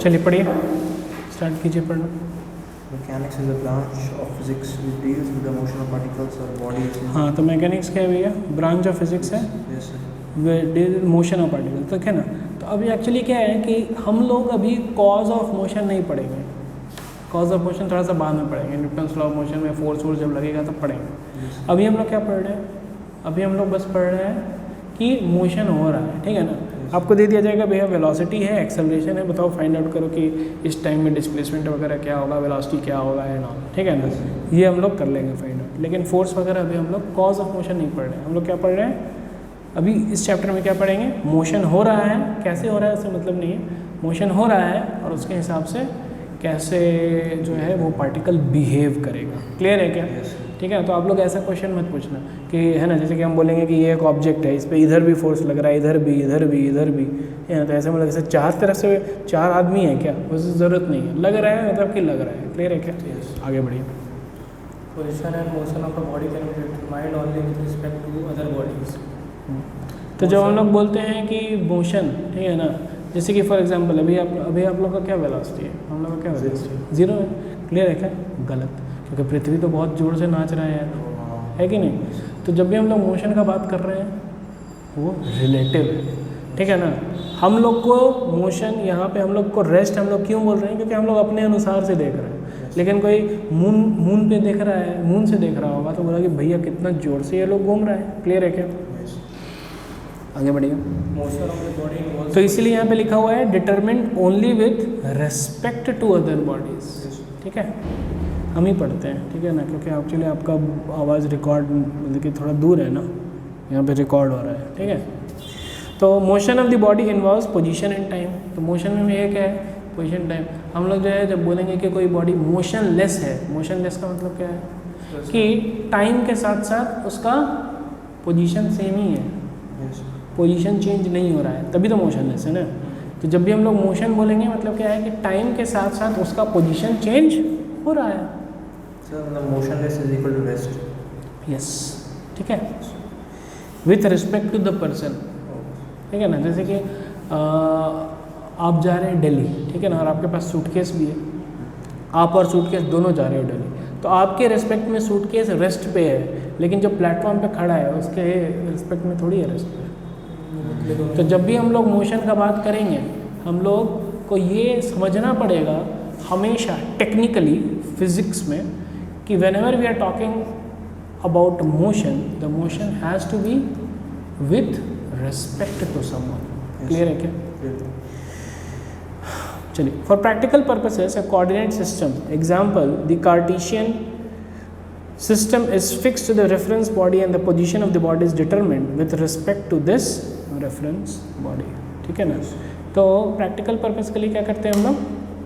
चलिए पढ़िए, स्टार्ट कीजिए पढ़ना। Mechanics is a branch of physics which deals with the motion of particles or bodies. हाँ, तो मैकेनिक्स क्या है भैया? ब्रांच ऑफ फिजिक्स है, Yes, sir. Motion of particle, तो क्या ना। तो अभी एक्चुअली क्या है कि हम लोग अभी कॉज ऑफ मोशन नहीं पढ़ेंगे। कॉज ऑफ मोशन थोड़ा सा बाद में पढ़ेंगे, न्यूटन्स लॉ ऑफ मोशन में फोर्स वोर्स जब लगेगा तब पढ़ेंगे। अभी हम लोग क्या पढ़ रहे हैं? अभी हम लोग बस पढ़ रहे हैं कि मोशन हो रहा है, ठीक है ना। आपको दे दिया जाएगा भैया वेलोसिटी है, एक्सेलरेशन है, बताओ फाइंड आउट करो कि इस टाइम में डिस्प्लेसमेंट वगैरह क्या होगा, वेलोसिटी क्या होगा एंड ऑल, ठीक है ना। ये हम लोग कर लेंगे फाइंड आउट, लेकिन फोर्स वगैरह अभी हम लोग कॉज ऑफ मोशन नहीं पढ़ रहे हैं। हम लोग क्या पढ़ रहे हैं अभी इस चैप्टर में? क्या पढ़ेंगे? मोशन हो रहा है, कैसे हो रहा है उससे मतलब नहीं है, मोशन हो रहा है और उसके हिसाब से कैसे जो है वो पार्टिकल बिहेव करेगा। क्लियर है क्या? ठीक है। तो आप लोग ऐसा क्वेश्चन मत पूछना कि है ना, जैसे कि हम बोलेंगे कि ये एक ऑब्जेक्ट है, इस पर इधर भी फोर्स लग रहा है, इधर भी इधर भी इधर भी, है ना। तो ऐसे मतलब जैसे चार तरफ से चार आदमी हैं क्या, उसकी ज़रूरत नहीं है, लग रहा है मतलब कि लग रहा है। क्लियर है क्या? आगे बढ़िए। Position and motion of a body can be determined only with respect to other bodies. तो जब हम लोग बोलते हैं कि मोशन, ठीक है ना, जैसे कि फॉर एग्जांपल अभी आप लोग का क्या वेलोसिटी है? हम लोग का क्या वेलोसिटी है? 0 है। क्लियर है क्या? गलत, क्योंकि पृथ्वी तो बहुत जोर से नाच रहा है कि नहीं। तो जब भी हम लोग मोशन का बात कर रहे हैं वो रिलेटिव है, ठीक है ना। हम लोग को मोशन यहाँ पे हम लोग को रेस्ट हम लोग क्यों बोल रहे हैं? क्योंकि हम लोग अपने अनुसार से देख रहे हैं। लेकिन कोई मून पे देख रहा है, मून से देख रहा होगा तो बोला कि भैया कितना जोर से ये लोग घूम रहा है। क्लियर है क्या? आगे बढ़िए। Motion of the body involves तो इसीलिए यहाँ पे लिखा हुआ है determined only with respect to other bodies, ठीक है। हम ही पढ़ते हैं, ठीक है ना, क्योंकि एक्चुअली आपका आवाज़ रिकॉर्ड मतलब कि थोड़ा दूर है ना, यहाँ पे रिकॉर्ड हो रहा है, ठीक है। तो motion of the body involves position and time. तो मोशन में ये क्या है? Position time. हम लोग जो है जब बोलेंगे कि कोई बॉडी मोशनलेस है, मोशनलेस का मतलब क्या है कि टाइम के साथ साथ उसका पोजीशन सेम ही है, पोजीशन चेंज नहीं हो रहा है, तभी तो मोशनलेस है ना। तो जब भी हम लोग मोशन बोलेंगे मतलब क्या है कि टाइम के साथ साथ उसका पोजीशन चेंज हो रहा है। So the motionless is equal to rest. Yes, ठीक है, with respect to the person, ठीक है ना। जैसे कि आप जा रहे हैं दिल्ली, ठीक है ना, और आपके पास सूटकेस भी है, आप और सूटकेस दोनों जा रहे हो दिल्ली। तो आपके रिस्पेक्ट में सूटकेस रेस्ट पे है, लेकिन जो प्लेटफॉर्म पे खड़ा है उसके रिस्पेक्ट में थोड़ी है रेस्ट पे। तो जब भी हम लोग मोशन का बात करेंगे हम लोग को ये समझना पड़ेगा हमेशा टेक्निकली फिजिक्स में कि whenever we are talking about motion, the motion has to be with respect to someone. Clear है क्या? चलिए, for practical purposes a coordinate system example the Cartesian system is fixed to the reference body and the position of the body is determined with respect to this reference body, ठीक है ना। तो practical purpose के लिए क्या करते हैं हम लोग?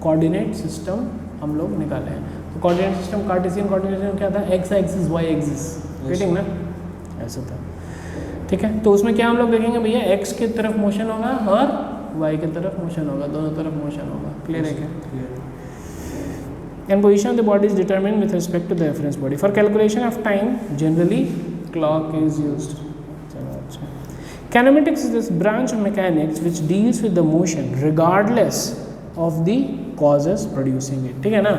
कोऑर्डिनेट सिस्टम हम लोग निकाले हैं। तो कोऑर्डिनेट सिस्टम कार्टेशियन कोऑर्डिनेट क्या था? X axis Y axis, getting ना, ऐसा था, ठीक है। तो उसमें क्या हम लोग देखेंगे भैया, एक्स की तरफ मोशन होगा और वाई की तरफ मोशन होगा, दोनों तरफ मोशन होगा। क्लियर है क्या? And position of the body is determined with respect to the reference body. For calculation of time, generally clock is used. Kinematics is this branch of mechanics which deals with the motion regardless of the causes producing it. ठीक है ना?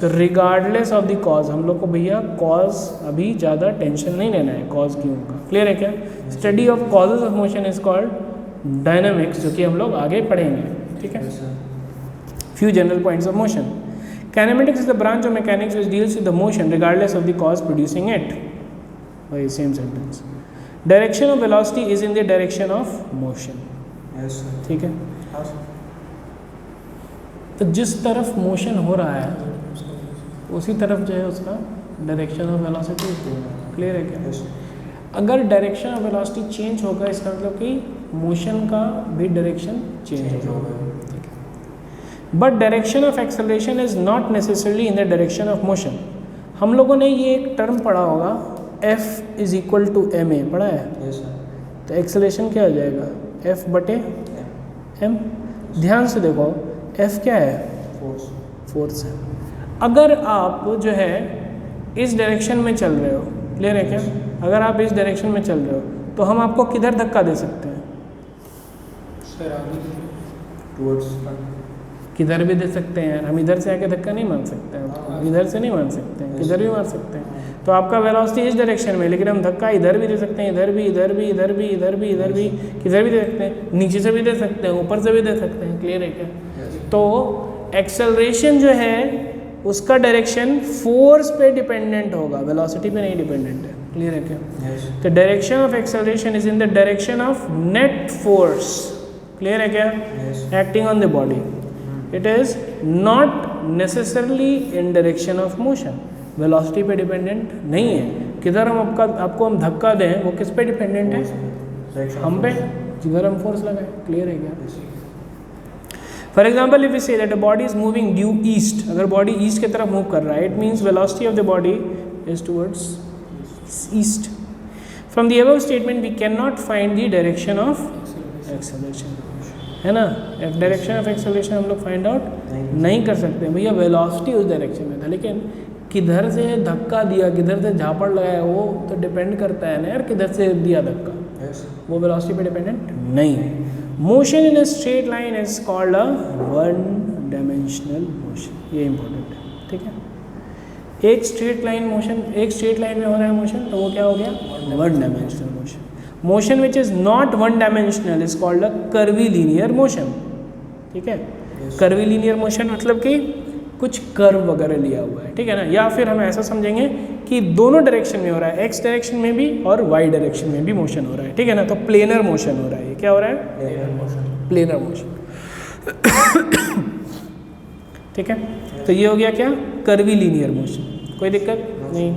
तो regardless of the cause, हम लोग को भैया cause अभी ज़्यादा टेंशन नहीं लेना है cause क्यों का। क्लियर है क्या? Study of causes of motion is called dynamics, जो कि हम लोग आगे पढ़ेंगे, ठीक है। Few general points of motion. Kinematics is the branch of mechanics which deals with the motion regardless of the cause producing it. By same sentence. Direction of velocity is in the direction of motion. Yes, sir. ठीक है। हाँ, sir. तो जिस तरफ motion हो रहा है उसी तरफ जो है उसका डायरेक्शन ऑफ वेलोसिटी। क्लियर है क्या? Yes, sir. अगर डायरेक्शन ऑफ वेलोसिटी चेंज होगा इसका मतलब कि मोशन का भी डायरेक्शन चेंज होगा। But direction of acceleration is not necessarily in the direction of motion. हम लोगों ने ये एक टर्म पढ़ा होगा, F is equal to ma, पढ़ा है? Yes, sir. तो एक्सेलरेशन क्या हो जाएगा? F बटे m। ध्यान से देखो, F क्या है? फोर्स है। अगर आप जो है इस डायरेक्शन में चल रहे हो, क्लियर है क्या? अगर आप इस डायरेक्शन में चल रहे हो तो हम आपको किधर धक्का दे सकते हैं? सर आगे Towards front. किधर भी दे सकते हैं, हम इधर से आके धक्का नहीं मार सकते हैं, इधर से नहीं मार सकते हैं, किधर भी मार सकते हैं। तो आपका वेलोसिटी इस डायरेक्शन में, लेकिन हम धक्का इधर भी दे सकते हैं, इधर भी, इधर भी, इधर भी, इधर भी, इधर भी, किधर भी दे सकते हैं, नीचे से भी दे सकते हैं, ऊपर से भी दे सकते हैं। क्लियर है क्या? तो एक्सेलरेशन जो है उसका डायरेक्शन फोर्स पे डिपेंडेंट होगा, वेलोसिटी पे नहीं डिपेंडेंट है। क्लियर है क्या? तो direction of acceleration is in the direction of net force. Clear है क्या? Acting on the body, it is not necessarily in direction of motion. Velocity पे डिपेंडेंट नहीं है। किधर हम आपको हम धक्का दें वो किस पे डिपेंडेंट है? हम पे, जिधर हम फोर्स लगाएं। क्लियर है क्या? For example if we say that a body is moving due east, अगर बॉडी ईस्ट की तरफ मूव कर रहा है, it means velocity of the body is towards east. From the above statement we can not find the direction of acceleration, है ना? Direction of acceleration हम लोग फाइंड आउट नहीं कर सकते। भैया वेलोसिटी उस डायरेक्शन में था, लेकिन किधर से धक्का दिया, किधर से झापड़ लगाया, वो तो डिपेंड करता है ना यार, किधर से दिया धक्का, वो वेलोसिटी पे डिपेंडेंट नहीं है। Motion in a straight line is called a one dimensional motion, ये इंपॉर्टेंट है। ठीक है, एक स्ट्रेट लाइन मोशन, एक स्ट्रेट लाइन में हो रहा है मोशन, तो वो क्या हो गया? One dimensional motion. Motion which is not one dimensional is called a curvilinear motion. ठीक है, कर्वीलीनियर मोशन मतलब कि कुछ कर्व वगैरह लिया हुआ है। ठीक है ना? या फिर हम ऐसा समझेंगे कि दोनों डायरेक्शन में हो रहा है, एक्स डायरेक्शन में भी और वाई डायरेक्शन में भी मोशन हो रहा है। ठीक है ना? तो प्लेनर मोशन हो रहा है। ये क्या हो रहा है? Planar motion. ठीक है, तो ये हो गया क्या? Curvilinear motion. कोई दिक्कत नहीं।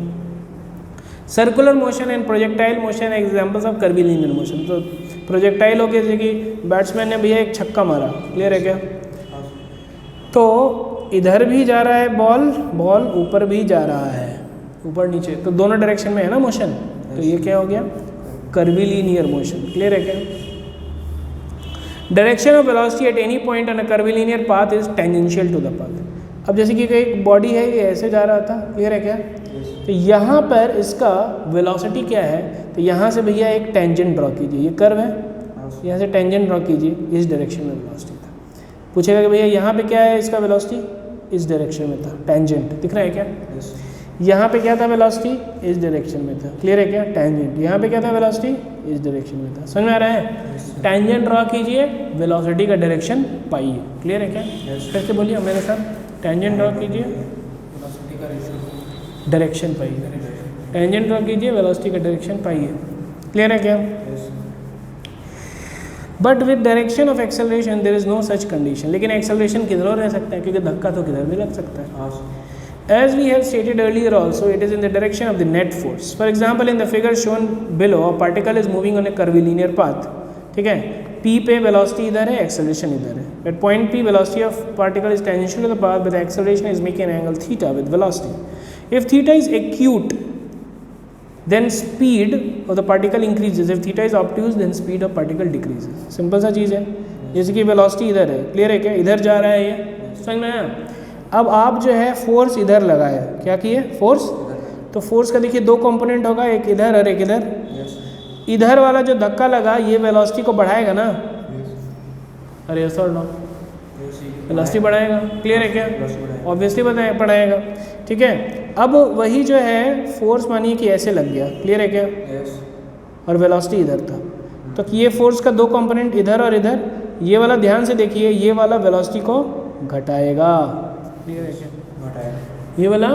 Circular motion and projectile motion examples of curvilinear motion. तो प्रोजेक्टाइल हो गया जैसे कि बैट्समैन ने भैया एक छक्का मारा। क्लियर है क्या? तो इधर भी जा रहा है बॉल, बॉल ऊपर भी जा रहा है, ऊपर नीचे, तो दोनों डायरेक्शन में है ना मोशन। तो ये क्या हो गया? Curvilinear motion. क्लियर है क्या? Direction of velocity at any point on a curvilinear path is tangential to the path. अब जैसे कि एक बॉडी है, ये ऐसे जा रहा था। क्लियर है क्या? तो यहाँ पर इसका वेलोसिटी क्या है? तो यहाँ से भैया एक टेंजेंट ड्रॉ कीजिए, ये कर्व है, यहाँ से टेंजेंट ड्रॉ कीजिए, इस डायरेक्शन में वेलोसिटी था। पूछेगा कि भैया यहाँ पे क्या है इसका वेलोसिटी? इस डायरेक्शन में था, टेंजेंट दिख रहा है क्या? यहाँ पे क्या था वेलोसिटी? इस डायरेक्शन में था। क्लियर है क्या? टेंजेंट। यहाँ पे क्या था वेलोसिटी? इस डायरेक्शन में था। समझ में आ रहा है? टेंजेंट ड्रॉ कीजिए, वेलोसिटी का डायरेक्शन पाइए। क्लियर है क्या? फिर से बोलिए मेरे साथ, टेंजेंट ड्रॉ कीजिए, वेलोसिटी का रेशियो, डायरेक्शन पाइए। टेंजेंट ड्रॉ कीजिए, वेलोसिटी का डायरेक्शन पाइए। क्लियर है क्या? But with direction of acceleration there is no such condition. लेकिन एक्सेलरेशन किधरों रह सकता है, क्योंकि धक्का तो किधर भी लग सकता है। As we have stated earlier also, it is in the direction of the net force. For example, in the figure shown below, a particle is moving on a curvilinear path. ठीक है, P पे velocity इधर है, acceleration इधर है. At point P, velocity of particle is tangential to the path, but the acceleration is making an angle theta with velocity. If theta is acute, then speed of the particle increases. If theta is obtuse, then speed of particle decreases. Simple सा चीज़ है। जैसे कि velocity इधर है, clear है क्या? इधर जा रहा है ये, समझ में आया? अब आप जो है फोर्स इधर लगाए, क्या किए? फोर्स। तो फोर्स का देखिए दो कंपोनेंट होगा, एक इधर और एक इधर। इधर वाला जो धक्का लगा ये वेलोसिटी को बढ़ाएगा ना? अरे यस और नो? वेलोसिटी बढ़ाएगा। क्लियर है क्या? ऑब्वियसली बढ़ाएगा। ठीक है, अब वही जो है फोर्स मानिए कि ऐसे लग गया। क्लियर है क्या? और वेलोसिटी इधर था, तो ये फोर्स का दो कंपोनेंट इधर और इधर, ये वाला ध्यान से देखिए, ये वाला वेलोसिटी को घटाएगा। क्लियर है क्या? घटाएगा, ये वाला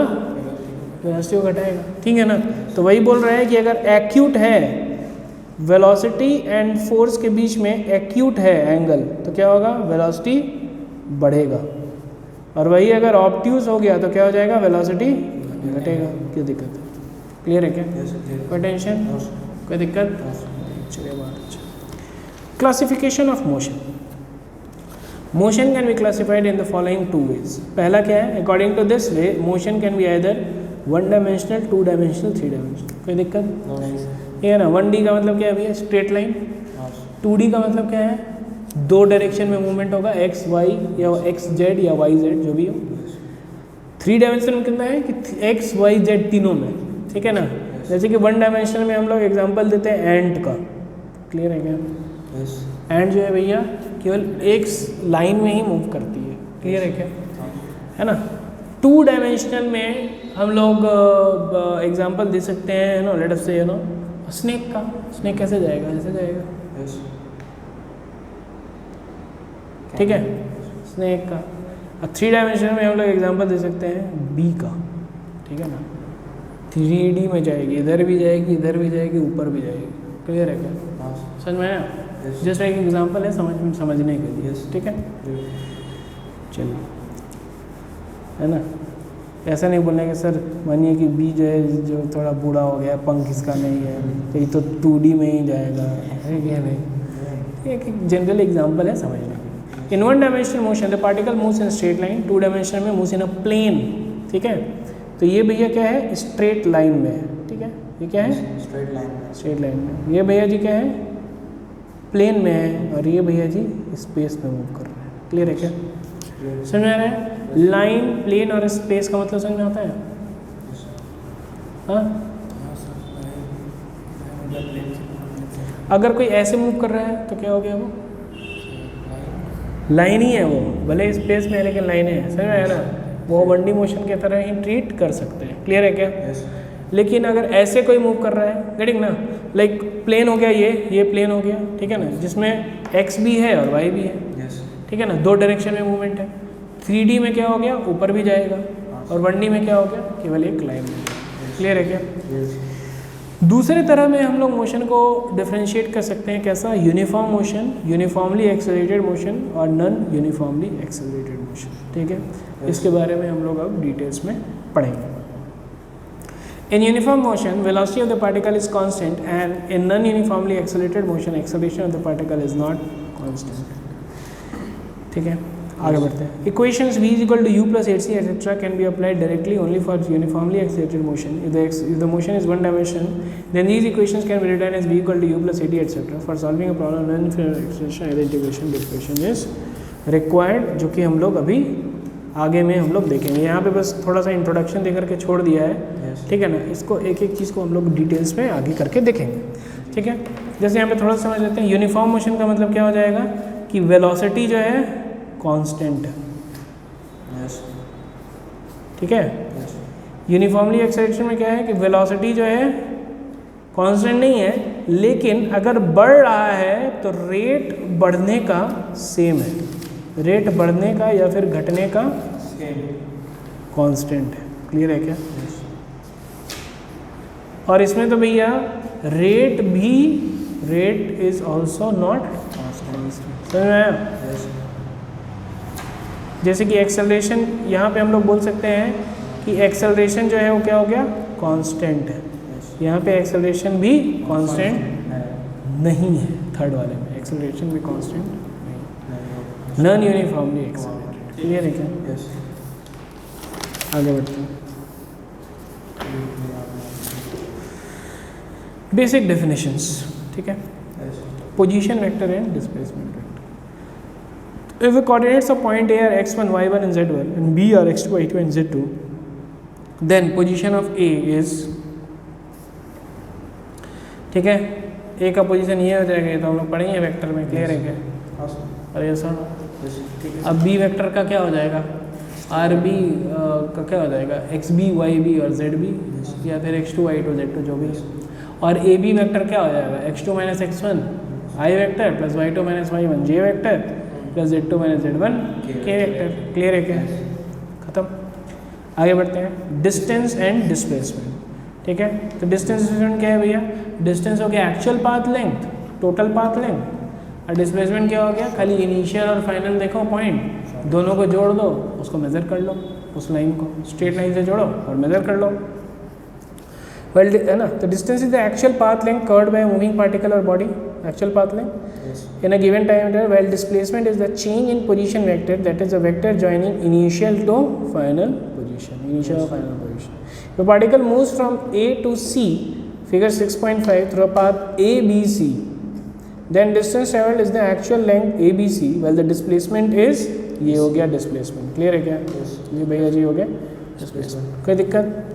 वेलोसिटी को घटाएगा। ठीक है ना? तो वही बोल रहा है कि अगर एक्यूट है वेलोसिटी एंड फोर्स के बीच में, एक्यूट है एंगल, तो क्या होगा? वेलोसिटी बढ़ेगा। और वही अगर ऑब्ट्यूज हो गया तो क्या हो जाएगा? वेलोसिटी घटेगा। क्या दिक्कत है? क्लियर है क्या? कोई टेंशन, कोई दिक्कत? चलिए बहुत अच्छा। Classification of motion. Motion can be classified in the following two ways. पहला क्या है? According to this way motion can be either one dimensional, two dimensional, three dimensional. कोई दिक्कत? ये है ना, 1D का मतलब क्या है भैया? Straight line. 2D का मतलब क्या है? दो डायरेक्शन में मूवमेंट होगा, एक्स वाई या एक्स जेड या वाई जेड जो भी हो। 3 डायमेंशनल में कितना है कि एक्स वाई जेड तीनों में। ठीक है ना? जैसे कि 1 डायमेंशनल में हम लोग एग्जाम्पल देते हैं एंट का। क्लियर है क्या? एंट जो है भैया केवल एक लाइन में ही मूव करती है। क्लियर है क्या, है ना। 2 डायमेंशनल में हम लोग एग्जांपल दे सकते हैं नो, लेट अस से नो स्नेक का। स्नेक कैसे जाएगा, ऐसे जाएगा, Yes. ठीक है, स्नेक का। अब 3 डायमेंशन में हम लोग एग्जांपल दे सकते हैं बी का, ठीक है ना। 3D में जाएगी, इधर भी जाएगी, इधर भी जाएगी, ऊपर भी जाएगी। क्लियर है क्या, हाँ. समझ में आया। Yes. जस्ट एक एग्जांपल है समझने के लिए, Yes. ठीक है। Yes. चलिए, है ना। ऐसा नहीं बोलना कि सर मानिए कि बी जो है जो थोड़ा बूढ़ा हो गया, पंख इसका नहीं है, तो ये तो 2D में ही जाएगा, है क्या नहीं। एक जनरल एग्जांपल है समझने के। इन 1 dimensional motion the particle moves in straight line, 2 dimensional में मूव्स इन अ प्लेन, ठीक है। तो ये भैया क्या है, स्ट्रेट लाइन में है, ठीक है। ये क्या है, Straight line. स्ट्रेट लाइन में। ये भैया जी क्या है, प्लेन में है, और ये भैया जी स्पेस में मूव कर रहे हैं। क्लियर है क्या, समझ में आ रहा है। लाइन, प्लेन और स्पेस का मतलब समझ में आता है, हाँ। अगर कोई ऐसे मूव कर रहा है तो क्या हो गया, वो लाइन ही है, वो भले स्पेस में है लेकिन लाइन है, समझ में आया ना। वो 1D मोशन की तरह ही ट्रीट कर सकते हैं। क्लियर है क्या। Yes. लेकिन अगर ऐसे कोई मूव कर रहा है, गेटिंग ना, लाइक प्लेन हो गया, ये प्लेन हो गया, ठीक है ना, जिसमें x भी है और y भी है, Yes. ठीक है ना। 2 डायरेक्शन में मूवमेंट है। 3D में क्या हो गया, ऊपर भी जाएगा, और 1D में क्या हो गया, केवल एक लाइन में। क्लियर है क्या। Yes. दूसरे तरह में हम लोग मोशन को डिफरेंशिएट कर सकते हैं, कैसा, uniform motion, uniformly accelerated motion और नॉन यूनिफॉर्मली एक्सेलरेटेड मोशन, ठीक है। इसके बारे में हम लोग अब डिटेल्स में पढ़ेंगे। In uniform motion, velocity of the particle is constant, and in non-uniformly accelerated motion, acceleration of the particle is not constant. ठीक है, आगे बढ़ते हैं। Equations v is equal to u plus hc etc. can be applied directly only for uniformly accelerated motion. If the motion is 1 dimension, then these equations can be written as v equal to u plus at etc. For solving a problem, non-infinite acceleration, either integration dispersion is required, जो कि हम लोग अभी आगे में हम लोग देखेंगे। यहाँ पे बस थोड़ा सा इंट्रोडक्शन देकर के छोड़ दिया है, ठीक है ना। इसको एक एक चीज़ को हम लोग डिटेल्स में आगे करके देखेंगे, ठीक है। जैसे यहाँ पे थोड़ा सा समझ लेते हैं। यूनिफॉर्म मोशन का मतलब क्या हो जाएगा कि वेलोसिटी जो है कांस्टेंट है, Yes. ठीक है। Yes. यूनिफॉर्मली एक्सेलरेशन में क्या है कि वेलोसिटी जो है कांस्टेंट नहीं है, लेकिन अगर बढ़ रहा है तो रेट बढ़ने का सेम है, रेट बढ़ने का या फिर घटने का Same. कांस्टेंट है। क्लियर है क्या। Yes. और इसमें तो भैया rate is also not Constant. समझ में आया। Yes. जैसे कि एक्सेलरेशन, यहाँ पे हम लोग बोल सकते हैं कि एक्सेलरेशन जो है वो क्या हो गया, कांस्टेंट है। Yes. यहाँ पे एक्सेलरेशन भी कांस्टेंट No. नहीं है। थर्ड वाले में एक्सेलरेशन भी कांस्टेंट नहीं, नॉन यूनिफॉर्मली एक्सेलरेटेड। क्लियर है क्या। Yes. आगे बढ़ते हैं। बेसिक डेफिनेशंस, ठीक है। Yes. Position vector and displacement vector. If the coordinates of point A are x1, y1 and z1 and B are x2, y2 and z2, then position of A is, ठीक है, A का position ये हो जाएगा, तो हम लोग पढ़ेंगे वेक्टर में। क्लियर है क्या। Awesome. अरे सर, Yes. ठीक है. अब B वेक्टर का क्या हो जाएगा, आर बी का क्या हो जाएगा, एक्स बी, वाई बी और जेड बी, या फिर x2, y2, z2 जो भी। और ए बी वेक्टर क्या हो जाएगा, x2 minus x1 I vector plus y2 minus y1 J vector plus z2 minus z1 K vector. Clear है क्या, खत्म। आगे बढ़ते हैं। डिस्टेंस एंड डिस्प्लेसमेंट, ठीक है। तो डिस्टेंस डिस्प्लेसमेंट क्या है भैया, डिस्टेंस हो गया actual path length, total path length, और डिस्प्लेसमेंट क्या हो गया, खाली इनिशियल और फाइनल देखो पॉइंट, दोनों को जोड़ दो, उसको मेज़र कर लो, उस लाइन को स्ट्रेट लाइन से जोड़ो और मेज़र कर लो। वेल, है ना। तो distance is the actual path length covered by moving particle और body, actual path length in a given time interval. Well, displacement is the change in position vector, that is a vector joining initial to final position, initial और final position. The particle moves from A to C, figure 6.5, through a path A B C, then distance travelled is the actual length A B C, well the displacement is, ये हो गया displacement. Clear है क्या, ये भैया जी हो गया displacement. कोई दिक्कत,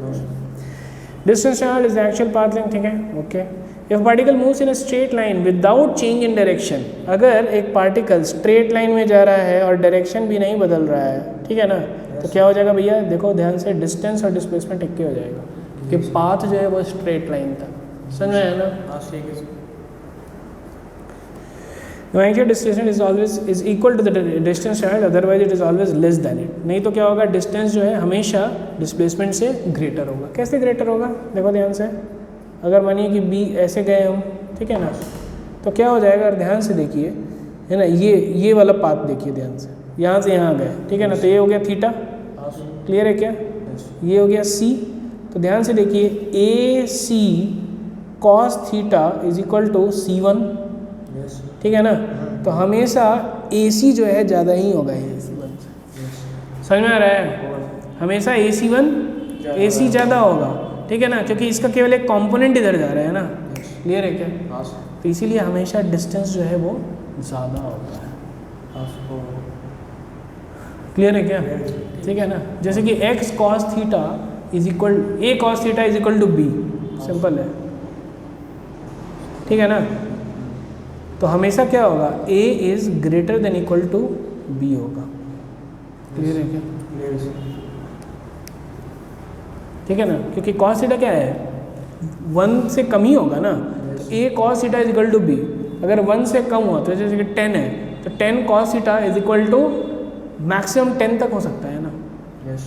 distance travelled is the actual path length, ठीक है, okay. If particle moves in a straight line without change in direction, अगर एक पार्टिकल स्ट्रेट लाइन में जा रहा है और डायरेक्शन भी नहीं बदल रहा है, ठीक है ना, तो क्या हो जाएगा भैया, देखो ध्यान से, डिस्टेंस और डिस्प्लेसमेंट एक ही हो जाएगा कि पाथ जो है वो स्ट्रेट लाइन था। समझ में आया ना? ठीक है। The magnitude displacement is equal to the distance traveled, otherwise it is always less than it। नहीं तो क्या होगा, डिस्टेंस जो है हमेशा डिस्प्लेसमेंट से ग्रेटर होगा। कैसे ग्रेटर होगा, देखो ध्यान से, अगर मानिए कि बी ऐसे गए हम, ठीक है ना, तो क्या हो जाएगा, अगर ध्यान से देखिए, है ना, ये वाला पाथ देखिए ध्यान से, यहाँ से यहाँ गए, ठीक है ना, तो ये हो गया थीटा, क्लियर है क्या, ये हो गया सी, तो ध्यान से देखिए, A C cos theta is equal to C1, ठीक है ना, तो हमेशा AC जो है ज़्यादा ही होगा AC1 से। समझ में आ रहा है, हमेशा AC ज़्यादा होगा, ठीक है ना, क्योंकि इसका केवल एक कंपोनेंट इधर जा रहा है ना, क्लियर है क्या, तो इसीलिए हमेशा डिस्टेंस जो है वो ज़्यादा होता है। क्लियर है क्या, ठीक है ना, जैसे कि x cos theta is equal A cos theta is equal to B, simple है, ठीक है ना, तो हमेशा क्या होगा, A is greater than equal to B होगा। क्लियर है क्या, ठीक है ना, क्योंकि cos थीटा क्या है, 1 से कम ही होगा ना, तो A cos theta is equal to B, अगर 1 से कम हुआ तो जैसे कि 10 है, तो 10 cos theta is equal to maximum 10 तक हो सकता है ना,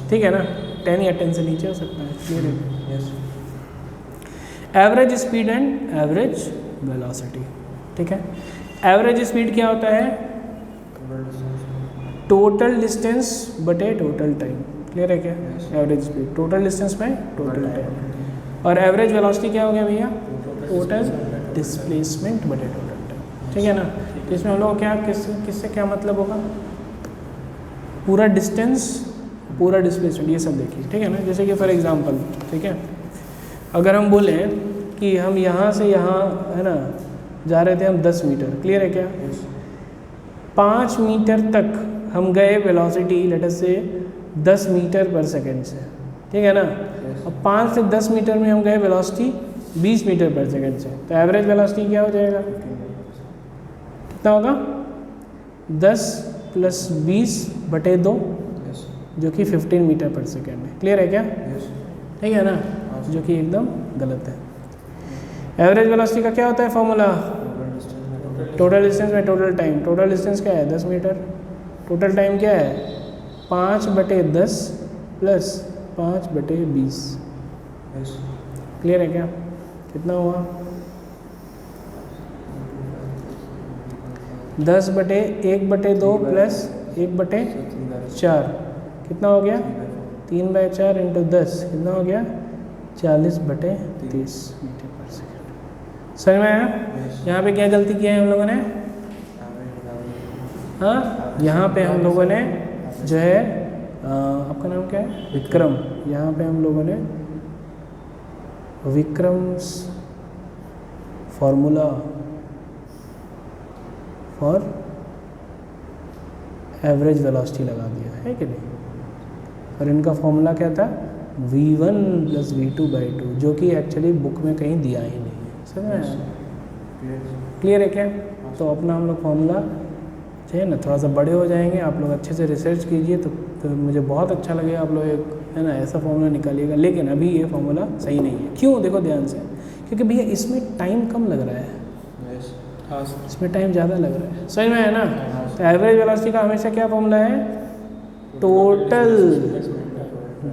ठीक है ना, 10 या 10 से नीचे हो सकता है। क्लियर है, average speed and average velocity, ठीक है, एवरेज स्पीड क्या होता है, टोटल डिस्टेंस बटे टोटल टाइम। क्लियर है क्या, एवरेज स्पीड टोटल डिस्टेंस में टोटल टाइम, और एवरेज वेलोसिटी क्या हो गया भैया, टोटल डिस्प्लेसमेंट बटे टोटल टाइम, ठीक है ना, तो इसमें हम लोग क्या किससे क्या मतलब होगा, पूरा डिस्टेंस पूरा डिस्प्लेसमेंट ये सब देखिए, ठीक है ना, जैसे कि फॉर एग्जांपल, ठीक है, अगर हम बोले कि हम यहाँ से यहाँ, है ना, जा रहे थे हम 10 मीटर, क्लियर है क्या, 5 मीटर तक हम गए वेलोसिटी लेट अस से 10 मीटर पर सेकेंड से, ठीक है ना, अब 5 से 10 मीटर में हम गए वेलोसिटी 20 मीटर पर सेकेंड से, तो एवरेज वेलोसिटी क्या हो जाएगा, कितना होगा, 10 + 20 बटे 2, जो कि 15 मीटर पर सेकेंड है। क्लियर है क्या, ठीक है ना, जो कि एकदम गलत है। एवरेज वेलोसिटी का क्या होता है फॉर्मूला, टोटल डिस्टेंस में टोटल टाइम, टोटल डिस्टेंस क्या है 10 मीटर, टोटल टाइम क्या है 5/10 + 5/20। क्लियर है क्या, कितना हुआ 10/1/2 + 1/4, कितना हो गया 3/4 × 10, कितना हो गया 40/30 मीटर पर सेकेंड। समझ में आया, यहाँ पे क्या गलती किया है हम लोगों ने, हाँ, यहाँ पे हम लोगों ने जो है आपका नाम क्या है, विक्रम, यहाँ पे हम लोगों ने Vikram's formula for average velocity लगा दिया है कि नहीं, और इनका फॉर्मूला क्या था v1 + v2/2, जो कि एक्चुअली बुक में कहीं दिया ही नहीं है। समझ में आया, क्लियर है क्या, तो अपना हम लोग फॉर्मूला जो है ना थोड़ा सा बड़े हो जाएंगे, आप लोग अच्छे से रिसर्च कीजिए, तो मुझे बहुत अच्छा लगेगा, आप लोग एक है ना ऐसा फॉर्मूला निकालिएगा, लेकिन अभी ये फॉर्मूला सही नहीं है। क्यों, देखो ध्यान से, क्योंकि भैया इसमें टाइम कम लग रहा है, इसमें टाइम ज़्यादा लग रहा है। समझ में है ना, तो एवरेज वेलोसिटी का हमेशा क्या फॉर्मूला है, टोटल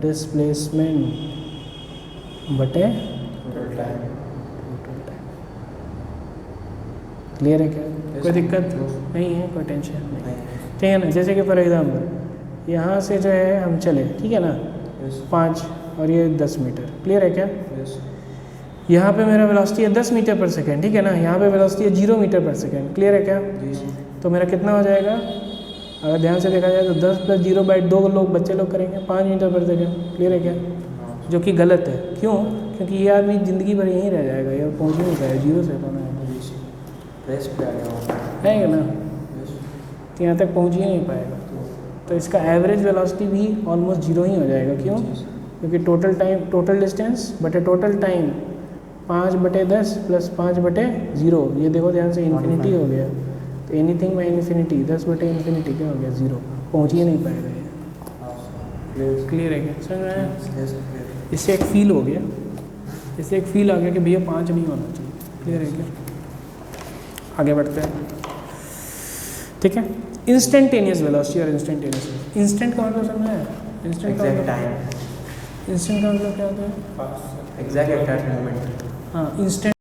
डिस्प्लेसमेंट बटे टोटल टाइम। क्लियर है क्या, कोई दिक्कत नहीं है, कोई टेंशन नहीं, ठीक है ना। जैसे कि फॉर एग्जांपल यहाँ से जो है हम चले, ठीक है ना, 5 और ये 10 मीटर, क्लियर है क्या, यहाँ पे मेरा वेलोसिटी है 10 मीटर पर सेकेंड, ठीक है ना, यहाँ पे वेलोसिटी है 0 मीटर पर सेकेंड, क्लियर है क्या, तो मेरा कितना हो जाएगा, अगर ध्यान से देखा जाए तो 10 + 0/2 लोग बच्चे लोग करेंगे 5 मीटर पर सेकेंड। क्लियर है क्या, जो कि गलत है। क्यों, क्योंकि ये आदमी ज़िंदगी भर यहीं रह जाएगा, ये पहुँच नहीं पाएगा, 0 से पाना है ना, तो यहाँ तक पहुँच ही नहीं पाएगा, तो इसका एवरेज वेलोसिटी भी ऑलमोस्ट 0 ही हो जाएगा। क्यों, क्योंकि टोटल टाइम, टोटल डिस्टेंस बटे टोटल टाइम 5/10 प्लस 5/0, ये देखो ध्यान से इन्फिनिटी हो गया, तो एनीथिंग बाई इन्फिनिटी 10/∞ क्या हो गया 0, पहुँच ही नहीं पाएगा ये। क्लियर है क्या, समझ में आया? Yes, clear. इससे एक फील हो गया, इससे एक फील आ गया कि भैया 5 नहीं होना चाहिए। क्लियर है क्या? आगे बढ़ते हैं, ठीक है। इंस्टेंटेनियस वेलोसिटी और इंस्टेंटेनियस, इंस्टेंट का मतलब समझ में आया? इंस्टेंट का Exact मतलब, time. इंस्टेंट का मतलब क्या होता है? Exact at that moment. हाँ, इंस्टेंट